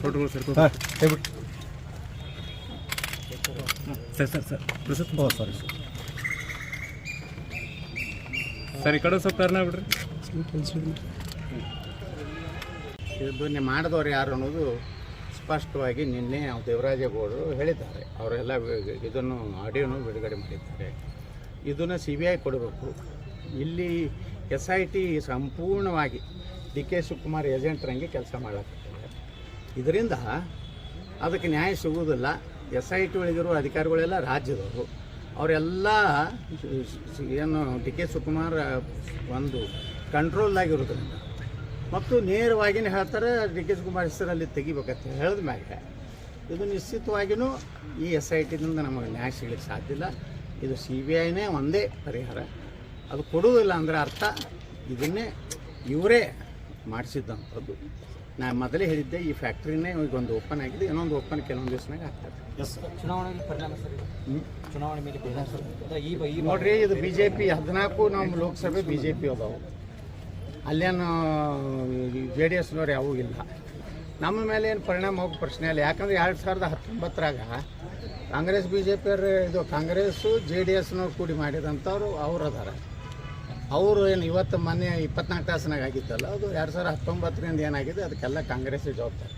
ಫೋಟೋಗಳು sir sir ಈ ಕಡೆ ಸ್ವಲ್ಪ ಟರ್ನ್ ಆಗ್ಬಿಡ್ರಿ. ಇದನ್ನೇ ಮಾಡಿದವರು ಯಾರು ಅನ್ನೋದು ಸ್ಪಷ್ಟವಾಗಿ ನಿನ್ನೆ ದೇವರಾಜೇಗೌಡರು ಹೇಳಿದ್ದಾರೆ. ಅವರೆಲ್ಲ ಇದನ್ನು ಆಡಿಯೋನು ಬಿಡುಗಡೆ ಮಾಡಿದ್ದಾರೆ. ಇದನ್ನು CBI ಕೊಡಬೇಕು. ಇಲ್ಲಿ SIT ಸಂಪೂರ್ಣವಾಗಿ DK ಶಿವಕುಮಾರ್ ಏಜೆಂಟ್ರಂಗೆ ಕೆಲಸ ಮಾಡಲಾಗ್ತದೆ. ಇದರಿಂದ ಅದಕ್ಕೆ ನ್ಯಾಯ ಸಿಗುವುದಿಲ್ಲ. SIT ಒಳಗಿರುವ ಅಧಿಕಾರಿಗಳೆಲ್ಲ ರಾಜ್ಯದವರು, ಅವರೆಲ್ಲ ಏನು DK ಶಿವಕುಮಾರ್ ಒಂದು ಕಂಟ್ರೋಲ್ದಾಗಿರೋದ್ರಿಂದ ಮತ್ತು ನೇರವಾಗಿಯೇ ಹೇಳ್ತಾರೆ DK ಶಿವಕುಮಾರ್ ಹೆಸರಲ್ಲಿ ತೆಗಿಬೇಕಂತ ಹೇಳಿದ ಮ್ಯಾಗೆ ಇದು ನಿಶ್ಚಿತವಾಗಿಯೂ ಈ SITದಿಂದ ನಮಗೆ ನ್ಯಾಯ ಸಿಗಲಿಕ್ಕೆ ಸಾಧ್ಯ ಇಲ್ಲ. ಇದು CBIನೇ ಒಂದೇ ಪರಿಹಾರ. ಅದು ಕೊಡುವುದಿಲ್ಲ ಅಂದರೆ ಅರ್ಥ ಇದನ್ನೇ ಇವರೇ ಮಾಡಿಸಿದ್ದಂಥದ್ದು. ನಾನು ಮೊದಲೇ ಹೇಳಿದ್ದೆ, ಈ ಫ್ಯಾಕ್ಟ್ರಿನೇ ಈಗೊಂದು ಓಪನ್ ಆಗಿದೆ, ಇನ್ನೊಂದು ಓಪನ್ ಕೆಲವೊಂದು ದಿವಸನಾಗ ಆಗ್ತದೆ. ಚುನಾವಣೆ ಪರಿಣಾಮ ಸರ್, ಚುನಾವಣೆ ಮೇಲೆ ನೋಡ್ರಿ, ಇದು BJP 14 ನಮ್ಮ ಲೋಕಸಭೆ BJP ಅದಾವು, ಅಲ್ಲೇನು JDSನವ್ರು ಯಾವೂ ಇಲ್ಲ. ನಮ್ಮ ಮೇಲೆ ಏನು ಪರಿಣಾಮ ಹೋಗೋ ಪ್ರಶ್ನೆ ಇಲ್ಲ. ಯಾಕಂದರೆ 2019ರಾಗ ಕಾಂಗ್ರೆಸ್ BJP ಇದು ಕಾಂಗ್ರೆಸ್ಸು JDSನವ್ರು ಕೂಡಿ ಮಾಡಿದಂಥವ್ರು ಅವ್ರು ಅದಾರ. ಅವರು ಏನು ಇವತ್ತು ಮೊನ್ನೆ 24 ತಾಸಿನಾಗ ಆಗಿದ್ದಲ್ಲ, ಅದು 2019ರಿಂದ ಏನಾಗಿದೆ ಅದಕ್ಕೆಲ್ಲ ಕಾಂಗ್ರೆಸ್ಸೇ ಜವಾಬ್ದಾರಿ.